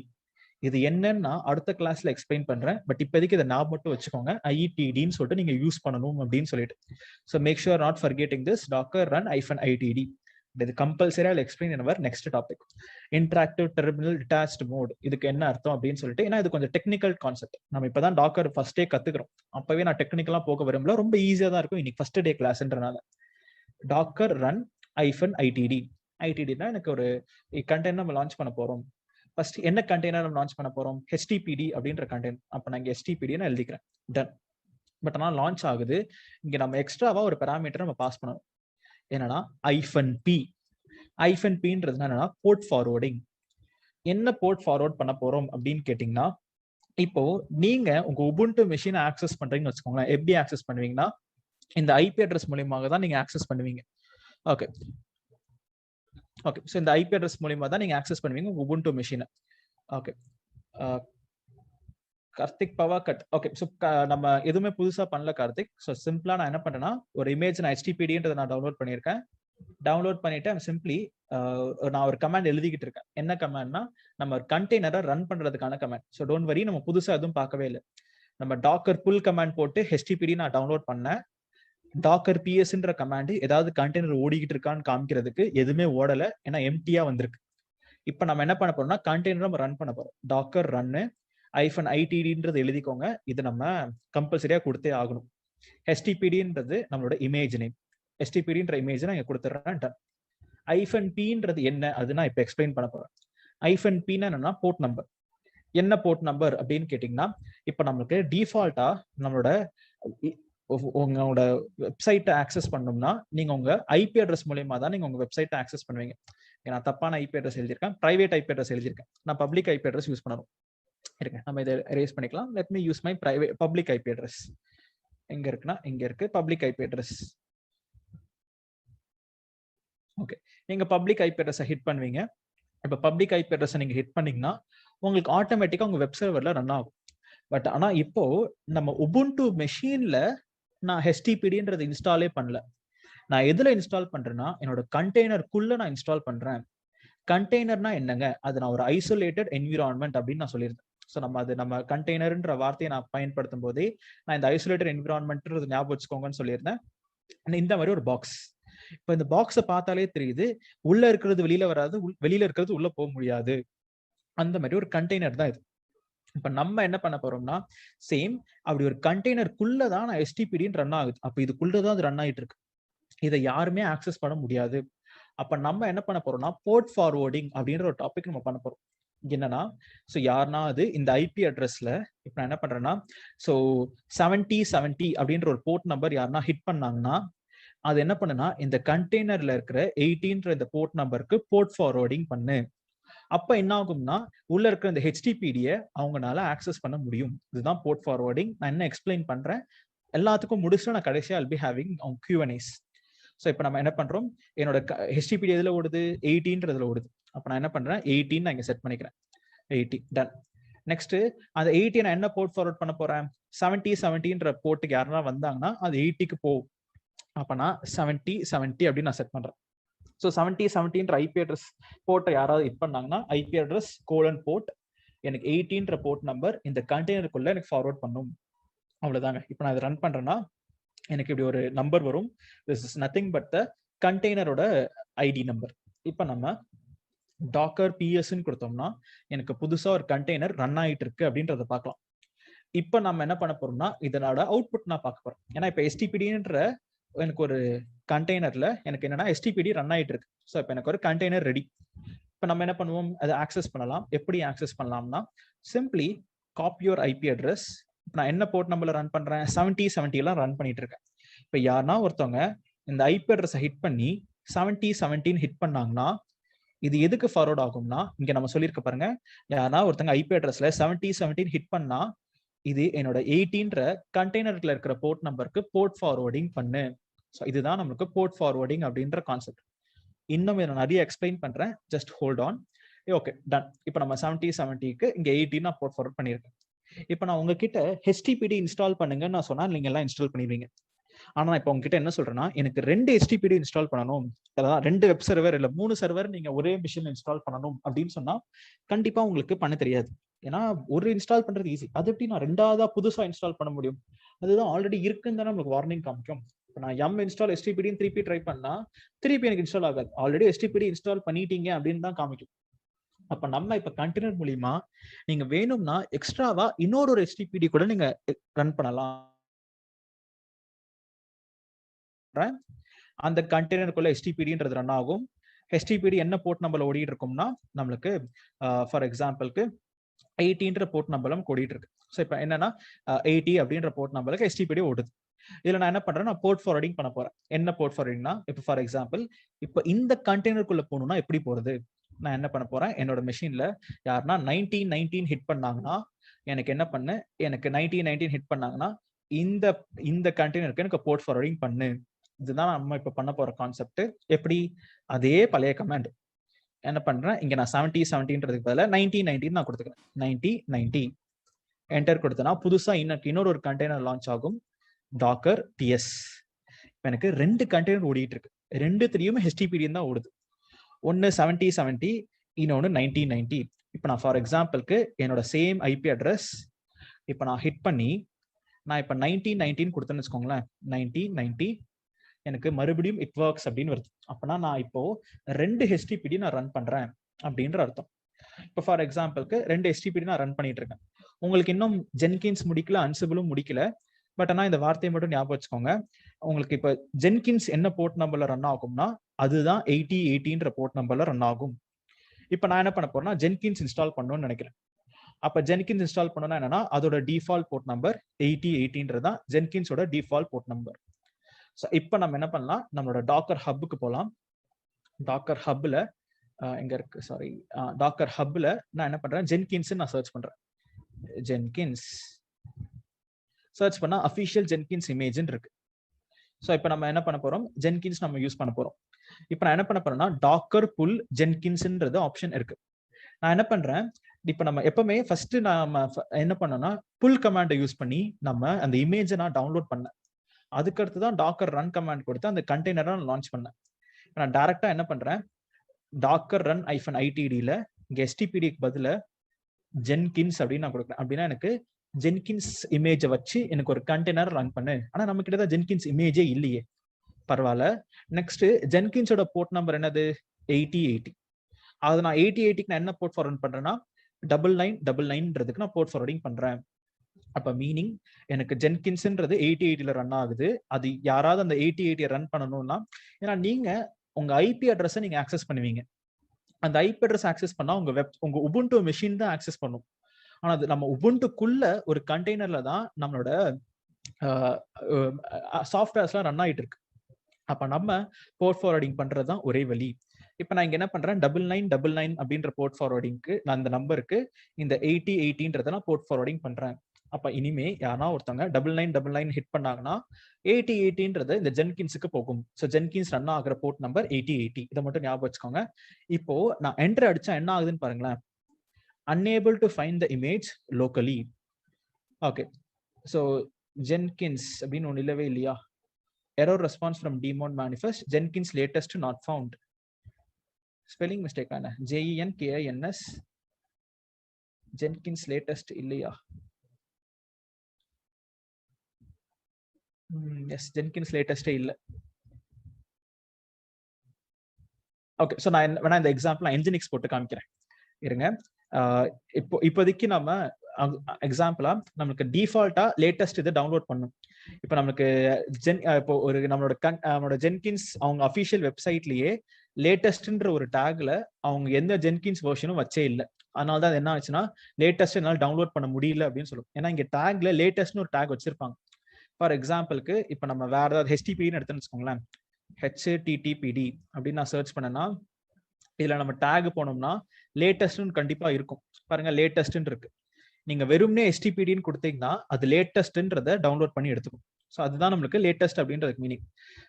இது என்னன்னா அடுத்த கிளாஸ்ல எக்ஸ்பிளைன் பண்றேன். பட் இப்போதைக்கு இதை நான் மட்டும் வச்சுக்கோங்க. ITDன்னு சொல்லிட்டு நீங்க யூஸ் பண்ணணும் அப்படின்னு சொல்லிட்டு. So make sure not forgetting this Docker run -ITD. இது கம்பல்சரியா explain in our next topic. Interactive terminal detached mode இதுக்கு என்ன அர்த்தம் அப்படின்னு சொல்லிட்டு, ஏன்னா இது கொஞ்சம் டெக்னிக்கல் கான்செப்ட். நம்ம இப்பதான் டாக்கர் ஃபர்ஸ்ட் டே கத்துக்கிறோம். அப்பவே நான் டெக்னிக்கலா போக விரும்பல, ரொம்ப ஈஸியா தான் இருக்கும் இன்னைக்கு ஃபர்ஸ்ட் டே கிளாஸ்ன்றனால. Docker run -ITD. ITDனா எனக்கு ஒரு கண்டெய்னர் நம்ம லான்ச் பண்ண போறோம். ஃபர்ஸ்ட் என்ன கண்டெய்னர் நம்ம லான்ச் பண்ண போறோம்? HTPD அப்படின்ற கண்டெய்னர். அப்ப நான் இங்க HTPD நான் எழுதிக்கிறேன். டன். பட் ஆனால் லான்ச் ஆகுது. இங்க நம்ம எக்ஸ்ட்ராவா ஒரு பேராமீட்டர் நம்ம பாஸ் பண்ணணும். என்னன்னா -P. -Pன்றது என்னன்னா போர்ட் ஃபார்வர்டிங். என்ன போர்ட் ஃபார்வர்ட் பண்ண போறோம் அப்படின்னு கேட்டீங்கன்னா, இப்போ நீங்க உங்க உபுண்டு மெஷினை ஆக்சஸ் பண்றீங்கன்னு வச்சுக்கோங்களேன். எப்படி ஆக்சஸ் பண்ணுவீங்கன்னா இந்த IP அட்ரஸ் மூலியமாக தான் நீங்க ஆக்சஸ் பண்ணுவீங்க. ஓகே ஓகே ஸோ இந்த IP அட்ரஸ் மூலியமா தான் நீங்க ஆக்சஸ் பண்ணுவீங்க உங்க உபுண்டு மெஷினை. Okay, Karthik power cut. Okay, so நம்ம எதுவுமே புதுசா பண்ணல கார்த்திக். ஸோ சிம்பிளா நான் என்ன பண்றேன்னா ஒரு இமேஜ் நான் HTPDன்றதை நான் டவுன்லோட் பண்ணியிருக்கேன். டவுன்லோட் பண்ணிட்டு சிம்பிளி நான் ஒரு கமாண்ட் எழுதிக்கிட்டு இருக்கேன். என்ன கமாண்ட்னா நம்ம ஒரு கண்டெய்னரை ரன் பண்றதுக்கான கமாண்ட். ஸோ டோன்ட் வரி, நம்ம புதுசா எதுவும் பார்க்கவே இல்லை. நம்ம டாக்கர் புல் கமாண்ட் போட்டு HTPD நான் டவுன்லோட் பண்ணேன். டாக்கர் PSன்ற கமாண்ட் ஏதாவது கண்டெய்னர் ஓடிக்கிட்டு இருக்கான்னு காமிக்கிறதுக்கு எதுவுமே ஓடலை, ஏன்னா எம்டியா வந்திருக்கு. இப்போ நம்ம என்ன பண்ண போறோம்னா கண்டெய்னர் நம்ம ரன் பண்ண போறோம். டாக்கர் ரன்னு -ITDன்றது எழுதிக்கோங்க. இது நம்ம கம்பல்சரியா கொடுத்தே ஆகணும். HTPDன்றது நம்மளோட இமேஜ் நேம். HTPDன்ற இமேஜ் நான் இங்க கொடுத்துறேன். -Pன்றது என்ன அது நான் இப்போ எக்ஸ்பிளைன் பண்ண போறேன். -Pனா என்னன்னா போர்ட் நம்பர். என்ன போர்ட் நம்பர் அப்படின்னு கேட்டீங்கன்னா, இப்போ நம்மளுக்கு டிஃபால்ட்டா நம்மளோட உங்களோட வெப்சைட்டை ஆக்சஸ் பண்ணணும்னா நீங்க உங்க IP அட்ரஸ் மூலியமா தான் நீங்க உங்க வெப்சைட்டை ஆக்சஸ் பண்ணுவீங்க. நான் தப்பான IP அட்ரஸ் எழுதியிருக்கேன், பிரைவேட் IP அட்ரஸ் எழுதியிருக்கேன். நான் பப்ளிக் IP அட்ரஸ் யூஸ் பண்ணணும். இருக்கு, நம்ம இதை erase பண்ணிக்கலாம். let me use my private public IP address. எங்க இருக்குன்னா இங்க இருக்கு பப்ளிக் IP address. ஓகே, நீங்க பப்ளிக் IP address ஹிட் பண்ணுவீங்க. இப்போ பப்ளிக் IP address நீங்க ஹிட் பண்ணீங்கன்னா உங்களுக்கு ஆட்டோமேட்டிக்கா உங்க வெப் சர்வர்ல ரன் ஆகும். பட் ஆனா இப்போ நம்ம உபுண்டு மெஷின்ல நான் HTPDன்றது இன்ஸ்டாலே பண்ணல. நான் எதுல இன்ஸ்டால் பண்றேன்னா என்னோட கண்டெய்னருக்குள்ள நான் இன்ஸ்டால் பண்றேன். கண்டெய்னர்னா என்னங்க, அது நான் ஒரு ஐசோலேட்டட் என்விரான்மெண்ட் அப்படின்னு நான் சொல்லியிருந்தேன். ஸோ நம்ம கண்டெய்னர்ன்ற வார்த்தையை நான் பயன்படுத்தும் போதே நான் இந்த ஐசோலேட்டட் என்விரான்மெண்ட் ஞாபகம் வச்சுக்கோங்கன்னு சொல்லியிருந்தேன். இந்த மாதிரி ஒரு பாக்ஸ். இப்போ இந்த பாக்ஸை பார்த்தாலே தெரியுது, உள்ள இருக்கிறது வெளியில வராது, வெளியில இருக்கிறது உள்ள போக முடியாது. அந்த மாதிரி ஒரு கண்டெய்னர் தான் இது. இப்ப நம்ம என்ன பண்ண போறோம்னா சேம் அப்படி ஒரு கண்டெய்னருக்குள்ளதான் நான் HTPDன்னு ரன் ஆகுது. அப்ப இதுக்குள்ளதான் அது ரன் ஆயிட்டு இருக்கு. இதை யாருமே ஆக்சஸ் பண்ண முடியாது. அப்ப நம்ம என்ன பண்ண போறோம்னா போர்ட் ஃபார்வர்டிங் அப்படின்ற ஒரு டாபிக் நம்ம பண்ண போறோம். என்னன்னா ஸோ யாருன்னா அது இந்த IP அட்ரஸ்ல இப்ப நான் என்ன பண்றேன்னா ஸோ 7070 அப்படின்ற ஒரு போர்ட் நம்பர் யாருன்னா ஹிட் பண்ணாங்கன்னா அது என்ன பண்ணுனா இந்த கண்டெய்னர்ல இருக்கிற 18ன்ற இந்த போர்ட் நம்பருக்கு போர்ட் ஃபார்வர்டிங் பண்ணு. அப்ப என்ன ஆகும்னா உள்ள இருக்கிற இந்த HTPDயை அவங்களால ஆக்சஸ் பண்ண முடியும். இதுதான் போர்ட் ஃபார்வர்டிங். நான் என்ன எக்ஸ்பிளைன் பண்றேன் எல்லாத்துக்கும் முடிச்சுட்டு நான் கடைசியா I'll be having Q&As. So இப்போ நம்ம என்ன பண்றோம், என்னோட HTTPD எதுல ஓடுது, 18ன்றதுல ஓடுது. அப்போ நான் என்ன பண்றேன், 18 நான் இங்க செட் பண்ணிக்கிறேன். 80 டன். நெக்ஸ்ட் அந்த 80 நான் என்ன போர்ட் ஃபார்வர்ட் பண்ண போறேன், 70ன்ற போர்ட்டுக்கு யாரா வந்தாங்கன்னா அது 80க்கு போகும். அப்ப நான் 70 அப்படின்னு நான் செட் பண்றேன். ஸோ 70ன்ற ஐபி அட்ரஸ் போர்ட்டை யாராவது ஹிட் பண்ணாங்கன்னா ஐபி அட்ரஸ் கோலன் போர்ட் எனக்கு 18ன்ற போர்ட் நம்பர் இந்த கண்டெய்னருக்குள்ள எனக்கு ஃபார்வர்ட் பண்ணும். அவ்வளவுதாங்க. இப்போ நான் இதை ரன் பண்றேன்னா எனக்கு இப்படி ஒரு நம்பர் வரும். This is nothing but the கண்டெய்னரோட ஐடி நம்பர். இப்போ நம்ம டாக்கர் பிஎஸ்ன்னு கொடுத்தோம்னா எனக்கு புதுசா ஒரு கண்டெய்னர் ரன் ஆயிட்டு இருக்கு அப்படின்றத பார்க்கலாம். இப்போ நம்ம என்ன பண்ண போறோம்னா இதனோட அவுட்புட் நான் பார்க்க போறேன். ஏன்னா இப்போ எஸ்டிபிடின்ற எனக்கு ஒரு கண்டெய்னர்ல எனக்கு என்னன்னா எஸ்டிபிடி ரன் ஆயிட்டு இருக்கு. ஸோ இப்போ எனக்கு ஒரு கண்டெய்னர் ரெடி. இப்போ நம்ம என்ன பண்ணுவோம், அதை ஆக்சஸ் பண்ணலாம். எப்படி ஆக்சஸ் பண்ணலாம்னா simply copy your IP address. நான் என்ன போர்ட் நம்பர்ல ரன் பண்றேன், 70 ரன் பண்ணிட்டு இருக்கேன். இப்போ யாருன்னா ஒருத்தவங்க இந்த ஐபி அட்ரஸை ஹிட் பண்ணி 70 ஹிட் பண்ணாங்கன்னா இது எதுக்கு ஃபார்வர்ட் ஆகும்னா, இங்க நம்ம சொல்லியிருக்க பாருங்க, யாருன்னா ஒருத்தங்க ஐபி அட்ரஸ்ல 70 ஹிட் பண்ணா இது என்னோட 18ன்ற கண்டெய்னர்ல இருக்கிற போர்ட் நம்பருக்கு போர்ட் ஃபார்வர்டிங் பண்ணு. ஸோ இதுதான் நமக்கு போர்ட் ஃபார்வர்டிங் அப்படின்ற கான்செப்ட். இன்னும் நான் நிறைய எக்ஸ்பிளைன் பண்றேன், just hold on. Okay done. இப்போ நம்ம 70க்கு இங்க 18 நான் போர்ட் ஃபார்வர்ட் பண்ணியிருக்கேன். இப்போ நான் உங்ககிட்ட HTTPD இன்ஸ்டால் பண்ணுங்கன்னு நான் சொன்னா நீங்க எல்லாம் இன்ஸ்டால் பண்ணிடுவீங்க. ஆனா இப்போ உங்ககிட்ட என்ன சொல்றேன்னா, எனக்கு 2 HTTPD இன்ஸ்டால் பண்ணணும், அதாவது 2 வெப் சர்வர் இல்ல 3 சர்வர் நீங்க ஒரே மிஷின் இன்ஸ்டால் பண்ணணும் அப்படின்னு சொன்னா கண்டிப்பா உங்களுக்கு பண்ண தெரியாது. ஏன்னா ஒரு இன்ஸ்டால் பண்றது ஈஸி, அது எப்படி நான் 2ஆவதா புதுசா இன்ஸ்டால் பண்ண முடியும்? அதுதான் ஆல்ரெடி இருக்குன்னு தானே நமக்கு வார்னிங் காமிக்கும். இப்போ நான் எம் இன்ஸ்டால் HTTPD திருப்பி ட்ரை பண்ணா திருப்பி எனக்கு இன்ஸ்டால் ஆகாது. ஆல்ரெடி HTTPD இன்ஸ்டால் பண்ணிட்டீங்க அப்படின்னு தான் காமிக்கும். அப்ப நம்ம இப்ப கண்டெய்னர் மூலியமா நீங்க வேணும்னா எக்ஸ்ட்ராவா இன்னொரு HTTPD கூட நீங்க ரன் பண்ணலாம். அந்த கண்டெய்னருக்குள்ள HTTPDன்றது ரன் ஆகும். HTTPD என்ன போர்ட் நம்பர்ல ஓடிட்டு இருக்கும்னா நம்மளுக்கு ஃபார் எக்ஸாம்பிளுக்கு 18ன்ற போர்ட் நம்பர்ல ஓடிட்டு இருக்கு. ஸோ இப்போ என்னன்னா 80 அப்படின்ற போர்ட் நம்பருக்கு HTTPD ஓடுது. இதுல நான் என்ன பண்றேன், நான் போர்ட் ஃபார்வர்டிங் பண்ண போறேன். என்ன போர்ட் ஃபார்வர்டிங்னா இப்போ ஃபார் எக்ஸாம்பிள் இப்போ இந்த கண்டெய்னருக்குள்ள போகணும்னா எப்படி போறது, நான் என்ன பண்ண போறேன், என்னோட மெஷின்ல யாருன்னா 19 ஹிட் பண்ணாங்கன்னா எனக்கு என்ன பண்ணு, எனக்கு 19 ஹிட் பண்ணாங்கன்னா இந்த கண்டெய்னருக்கு எனக்கு போர்ட் ஃபார்வர்டிங் பண்ணு. இதுதான் நம்ம இப்ப பண்ண போற கான்செப்ட். எப்படி, அதே பழைய கமாண்ட் என்ன பண்றேன், இங்க நான் 70ன்றதுக்கு பதிலா 19 நான் கொடுத்துக்கிறேன். 90 என்டர் கொடுத்தனா புதுசா இன்னொரு ஒரு கண்டெய்னர் லான்ச் ஆகும், டாக்கர் பிஎஸ். எனக்கு 2 கண்டெய்னர் ஓடிட்டு இருக்கு. 2த்துலயுமே HTTPD தான் ஓடுது. ஒன்னு 70 இன்னொன்னு 90. இப்போ நான் ஃபார் எக்ஸாம்பிளுக்கு என்னோட சேம் ஐபி அட்ரஸ் இப்போ நான் ஹிட் பண்ணி நான் இப்போ 19 கொடுத்தேன்னு வச்சுக்கோங்களேன், 90 எனக்கு மறுபடியும் இட் ஒர்க்ஸ் அப்படின்னு வருது. அப்பனா நான் இப்போ 2 HTTPD நான் ரன் பண்றேன் அப்படின்ற அர்த்தம். இப்போ ஃபார் எக்ஸாம்பிளுக்கு 2 HTTPD நான் ரன் பண்ணிட்டு இருக்கேன். உங்களுக்கு இன்னும் ஜென்கின்ஸ் முடிக்கல, அன்சிபிளும் முடிக்கல. பட் ஆனா இந்த வார்த்தையை மட்டும் ஞாபகம் வச்சுக்கோங்க. உங்களுக்கு இப்போ ஜென்கின்ஸ் என்ன போர்ட் நம்பர்ல ரன் ஆகும்னா அதுதான் 80ன்ற போர்ட் நம்பர்ல ரன் ஆகும். இப்போ நான் என்ன பண்ண போறேன்னா ஜென்கின்ஸ் இன்ஸ்டால் பண்ணணும்னு நினைக்கிறேன். அப்ப ஜென்கின்ஸ் இன்ஸ்டால் பண்ணணும்னா என்னன்னா அதோட டிஃபால்ட் போர்ட் நம்பர் 80 ஜென்கின்ஸோட டிஃபால்ட் போர்ட் நம்பர். ஸோ இப்போ நம்ம என்ன பண்ணலாம், நம்மளோட டாக்கர் ஹப்புக்கு போகலாம். டாக்கர் ஹப்ல எங்க இருக்கு, சாரி, டாக்கர் ஹப்ல நான் என்ன பண்றேன், ஜென்கின்ஸ் நான் சர்ச் பண்றேன். ஜென்கின்ஸ் சர்ச் பண்ணா அஃபிஷியல் ஜென்கின்ஸ் இமேஜ்னு இருக்கு. ஸோ இப்போ நம்ம என்ன பண்ண போறோம், ஜென்கின்ஸ் நம்ம யூஸ் பண்ண போறோம். இப்போ நான் என்ன பண்ண போறேன்னா டாக்கர் புல் ஜென்கின்ஸ்ன்றது ஆப்ஷன் இருக்கு. நான் என்ன பண்றேன், இப்போ நம்ம எப்பவுமே ஃபர்ஸ்ட் நம்ம என்ன பண்ணோம்னா புல் கமாண்டை யூஸ் பண்ணி நம்ம அந்த இமேஜை நான் டவுன்லோட் பண்ணேன். அதுக்கடுத்து தான் டாக்கர் ரன் கமாண்ட் கொடுத்து அந்த கண்டெய்னரை நான் லான்ச் பண்ணேன். நான் டைரக்டா என்ன பண்றேன், டாக்கர் ரன் -itdல இங்க HTTPDக்கு பதில ஜென்கின்ஸ் அப்படின்னு நான் கொடுக்குறேன். அப்படின்னா எனக்கு ஜென்கின்ஸ் இமேஜை வச்சு எனக்கு ஒரு கண்டெய்னர் ரன் பண்ணு. ஆனா நம்ம கிட்ட தான் ஜென்கின்ஸ் இமேஜே இல்லையே, பரவாயில்ல. நெக்ஸ்ட் ஜென்கின்ஸோட போர்ட் நம்பர் என்னது, 80. அது நான் 80க்கு நான் என்ன போர்ட் ஃபார்வர்ட் பண்றேன்னா 9999ன்றதுக்கு நான் போர்ட் ஃபார்வர்டிங் பண்றேன். அப்ப மீனிங் எனக்கு ஜென்கின்ஸ்ன்றது 80ல ரன் ஆகுது. அது யாராவது அந்த 80 ரன் பண்ணணும்னா, ஏன்னா நீங்க உங்க ஐபி அட்ரஸை நீங்க ஆக்சஸ் பண்ணுவீங்க. அந்த ஐபி அட்ரஸ் ஆக்சஸ் பண்ணா உங்க உபுண்டு மெஷின் தான் ஆக்சஸ் பண்ணும். ஆனா அது நம்ம உபுண்டுக்குள்ள ஒரு கண்டெய்னர்ல தான் நம்மளோட சாஃப்ட்வேர்ஸ்லாம் ரன் ஆயிட்டு இருக்கு. அப்ப நம்ம போர்ட் ஃபார்வர்டிங் பண்றதுதான் ஒரே வழி. இப்ப நான் இங்க என்ன பண்றேன், 9999 அப்படின்ற போர்ட் ஃபார்வர்டிங்க்கு நான் அந்த நம்பருக்கு இந்த 80ன்றத நான் போர்ட் ஃபார்வர்டிங் பண்றேன். அப்ப இனிமே யாரா ஒருத்தவங்க 9999 ஹிட் பண்ணாங்கன்னா 8080ன்றது இந்த ஜென்கின்ஸுக்கு போகும். ஸோ ஜென்கின்ஸ் ரன் ஆகிற போர்ட் நம்பர் 8080. இதை மட்டும் ஞாபகம் வச்சுக்கோங்க. இப்போ நான் என்டர் அடிச்சா என்ன ஆகுதுன்னு பாருங்களேன். unable to find the image locally. Okay, so Jenkins அப்படின்னு ஒன்று இல்லவே இல்லையா? error response from daemon manifest jenkins latest not found. spelling mistake ஆன JENKINS jenkins latest இல்லையா? எஸ், ஜென்கின்ஸ் லேட்டஸ்டே இல்ல. ஓகே, ஸோ நான் வேணா இந்த எக்ஸாம்பிள் என்ஜினிக்ஸ் போட்டு காமிக்கிறேன் இருங்க. இப்போதைக்கு நம்ம எக்ஸாம்பிளா நமக்கு டிஃபால்ட்டா லேட்டஸ்ட் இதை டவுன்லோட் பண்ணும். இப்போ நமக்கு இப்போ ஒரு நம்மளோட ஜென்கின்ஸ் அவங்க அஃபிஷியல் வெப்சைட்லயே லேட்டஸ்ட்ன்ற ஒரு டேக்ல அவங்க எந்த ஜென்கின்ஸ் வெர்ஷனும் வச்சே இல்லை. அதனால தான் என்ன ஆச்சுன்னா லேட்டஸ்ட் என்னால் டவுன்லோட் பண்ண முடியல அப்படின்னு சொல்லும். ஏன்னா இங்க டேக்ல லேட்டஸ்ட்னு ஒரு டேக் வச்சிருப்பாங்க. ஃபார் எக்ஸாம்பிளுக்கு இப்போ நம்ம வேற ஏதாவது HTTPன்னு எடுத்துன்னு வச்சுக்கோங்களேன். HTTPD அப்படின்னு நான் சர்ச் பண்ணேன்னா இதுல நம்ம டேக் போனோம்னா லேட்டஸ்ட்னு கண்டிப்பா இருக்கும். பாருங்க, லேட்டஸ்ட்னு இருக்கு. நீங்க வெறும்னே HTTPDன்னு கொடுத்தீங்கன்னா அது லேட்டஸ்ட்ன்றதை டவுன்லோட் பண்ணி எடுத்துக்கும். ஸோ அதுதான் நம்மளுக்கு லேட்டஸ்ட் அப்படின்றதுக்கு மீனிங்.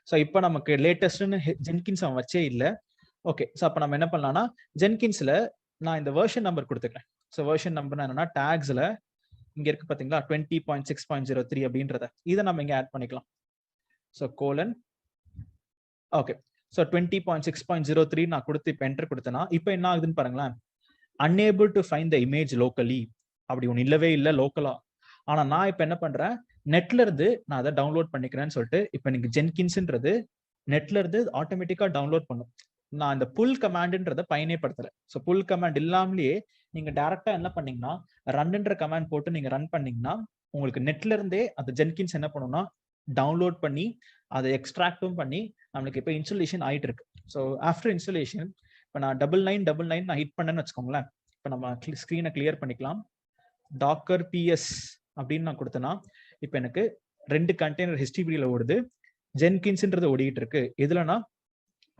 ஸோ இப்போ நமக்கு லேட்டஸ்ட்னு ஜென்கின்ஸ் அவன் வச்சே இல்லை. ஓகே, ஸோ அப்போ நம்ம என்ன பண்ணலாம்னா ஜென்கின்ஸ்ல நான் இந்த வெர்ஷன் நம்பர் கொடுத்துக்கிறேன். ஸோ வெர்ஷன் நம்பர் என்னன்னா டேக்ஸ்ல இங்க இருக்கு பாத்தீங்களா 20.6.03 அப்படின்றத இதை நம்ம இங்க ஆட் பண்ணிக்கலாம். ஸோ கோலன் ஓகே, ஸோ 20.6.03 நான் கொடுத்து இப்போ என்டர் கொடுத்தேன்னா இப்போ என்ன ஆகுதுன்னு பாருங்களேன். unable to find the image locally அப்படி ஒன்று இல்லவே இல்லை லோக்கலா. ஆனா நான் இப்போ என்ன பண்றேன், நெட்ல இருந்து நான் அதை டவுன்லோட் பண்ணிக்கிறேன்னு சொல்லிட்டு இப்போ எனக்கு ஜென்கின்ஸ்ன்றது நெட்ல இருந்து ஆட்டோமேட்டிக்கா டவுன்லோட் பண்ணும். நான் இந்த புல் கமாண்ட்ன்றதை பயனேப்படுத்தல. ஸோ புல் கமாண்ட் இல்லாமலேயே நீங்க டைரக்டா என்ன பண்ணீங்கன்னா ரன்ன்ற கமாண்ட் போட்டு நீங்க ரன் பண்ணீங்கன்னா உங்களுக்கு நெட்ல இருந்தே அந்த ஜென்கின்ஸ் என்ன பண்ணும்னா டவுன்லோட் பண்ணி அதை எக்ஸ்ட்ராக்டும் பண்ணி நம்மளுக்கு இப்போ இன்ஸ்டாலேஷன் ஆயிட்டு இருக்கு. ஸோ ஆஃப்டர் இன்ஸ்டாலேஷன் இப்போ நான் 9999 நான் ஹிட் பண்ணேன்னு வச்சுக்கோங்களேன். இப்போ நம்ம ஸ்க்ரீனை கிளியர் பண்ணிக்கலாம். docker ps அப்படின்னு நான் கொடுத்தேன்னா இப்போ எனக்கு 2 கண்டெய்னர் HTTPல ஓடுது, ஜென்கின்ஸ்ன்றது ஓடிட்டு இருக்கு. எதுலனா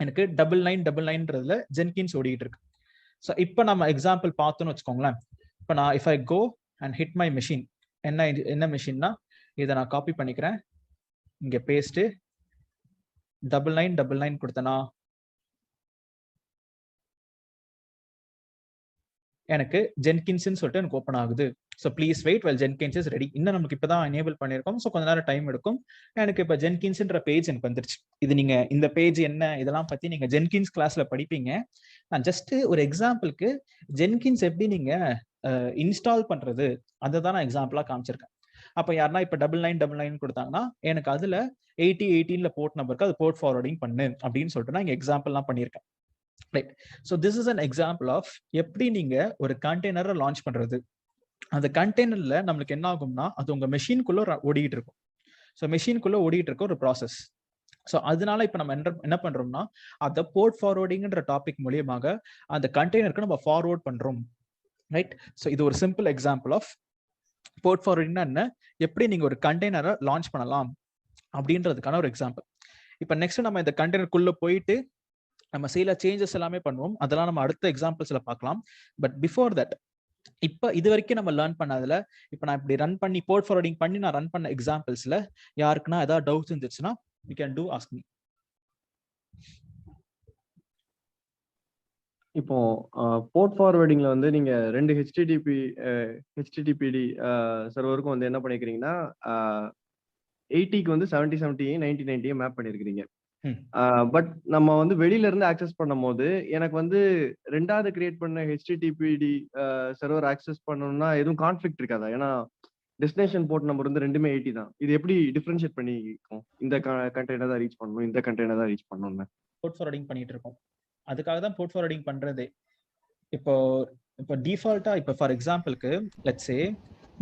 எனக்கு 9999ன்றதுல ஜென்கின்ஸ் ஓடிட்டு இருக்கு. ஸோ இப்போ நம்ம எக்ஸாம்பிள் பார்த்தோன்னு வச்சுக்கோங்களேன். இப்போ நான் if I go and hit my machine, என்ன மெஷின்னா இதை நான் காப்பி பண்ணிக்கிறேன், இங்க பேஸ்ட் 9999 கொடுத்தனா எனக்கு ஜென்கின்ஸ்ன்னு சொல்லிட்டு எனக்கு ஓப்பன் ஆகுது. So please wait well Jenkins is ready. இன்னும் நமக்கு இப்பதான் எனேபிள் பண்ணியிருக்கோம். ஸோ கொஞ்ச நேரம் டைம் எடுக்கும். எனக்கு இப்போ ஜென்கின்ஸ்ன்ற பேஜ் எனக்கு வந்துருச்சு. இது நீங்க இந்த பேஜ் என்ன இதெல்லாம் பத்தி நீங்க ஜென்கின்ஸ் கிளாஸ்ல படிப்பீங்க. நான் ஜஸ்ட் ஒரு எக்ஸாம்பிளுக்கு ஜென்கின்ஸ் எப்படி நீங்க இன்ஸ்டால் பண்றது அதை தான் நான் எக்ஸாம்பிளா காமிச்சிருக்கேன். அப்போ யாருன்னா இப்போ 9999 கொடுத்தாங்கன்னா எனக்கு அதுல 8018ல போர்ட் நம்பருக்கு அது போர்ட் ஃபார்வர்டிங் பண்ணு அப்படின்னு சொல்லிட்டு நான் இங்க எக்ஸாம்பிள்லாம் பண்ணியிருக்கேன். Right, so this is an example of எப்படி நீங்க ஒரு கண்டெய்னரை லான்ச் பண்றது. அந்த கண்டெய்னர்ல நம்மளுக்கு என்ன ஆகும்னா அது உங்க மெஷின்குள்ள ஓடிட்டு இருக்கும். ஸோ மெஷின்குள்ள ஓடிட்டு இருக்க ஒரு ப்ராசஸ். ஸோ அதனால இப்போ நம்ம என்ன பண்றோம்னா அந்த போர்ட் ஃபார்வர்டிங்ன்ற டாபிக் மூலியமாக அந்த கண்டெய்னருக்கு நம்ம ஃபார்வர்ட் பண்றோம். ரைட், ஸோ இது ஒரு சிம்பிள் எக்ஸாம்பிள் ஆஃப் போர்ட் ஃபார்வர்டிங்னா என்ன, எப்படி நீங்க ஒரு கண்டெய்னரை லான்ச் பண்ணலாம் அப்படின்றதுக்கான ஒரு எக்ஸாம்பிள். இப்போ நெக்ஸ்ட் நம்ம இந்த கண்டெய்னருக்குள்ள போயிட்டு நம்ம சில சேஞ்சஸ் எல்லாமே பண்ணுவோம். அதெல்லாம் நம்ம அடுத்த எக்ஸாம்பிள்ஸ்ல பார்க்கலாம். பட் பிஃபோர் தட் இப்போ இது வரைக்கும் நம்ம லேர்ன் பண்ணதுல இப்போ நான் இப்படி ரன் பண்ணி போர்ட் ஃபார்வர்டிங் பண்ணி நான் ரன் பண்ண எக்ஸாம்பிள்ஸ்ல யாருக்குன்னா ஏதாவது டவுட்ஸ் இருந்துச்சுன்னா you can do ask me. இப்போ போர்ட் ஃபார்வர்டிங்ல வந்து நீங்க 2 HTTPD சர்வருக்கும் வந்து என்ன பண்ணிக்கிறீங்கன்னா 80க்கு வந்து 7070 9090 மேப் பண்ணிருக்கீங்க. பட் நம்ம வந்து வெளியில இருந்து ஆக்சஸ் பண்ணும் போது எனக்கு வந்து ரெண்டாவது கிரியேட் பண்ண HTTPD சர்வர் ஆக்சஸ் பண்ணணும்னா எதுவும் கான்ஃபிளிக்ட் இருக்காதா? ஏன்னா டெஸ்டினேஷன் போர்ட் நம்பர் வந்து ரெண்டுமே 80 தான். இது எப்படி டிஃபரன்ஷியேட் பண்ணிக்கும்? இந்த கண்டெய்னர் தான் ரீச் பண்ணணும், இந்த கண்டெய்னர் தான் ரீச் பண்ணணும்னு போர்ட் ஃபார்வர்டிங் பண்ணிட்டு இருக்கோம். அதுக்காக தான் போர்ட் ஃபார்வர்டிங் பண்றதே. இப்போ டிஃபால்ட்டா இப்போ ஃபார் எக்ஸாம்பிளுக்கு லெட்ஸ் சே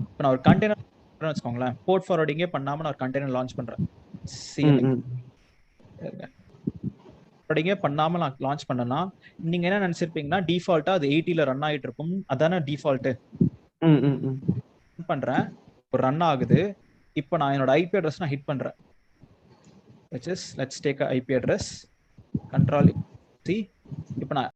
இப்போ நான் ஒரு கண்டெய்னர் வச்சுக்கோங்களேன், போர்ட் ஃபார்வர்டிங்கே பண்ணாம நான் ஒரு கண்டெய்னர் லான்ச் பண்றேன். பண்ணாம நான் லான்ச் பண்ணனா நீங்க என்ன நினைச்சிருப்பீங்கன்னா டிஃபால்ட்டா அது 80ல ரன் ஆயிட்டு இருக்கும். அதானே டிஃபால்ட். பண்றேன், ஒரு ரன் ஆகுது. இப்போ நான் என்னோட ஐபி அட்ரஸ் நான் ஹிட் பண்றேன். let's take a IP address, control C. இப்போ நான்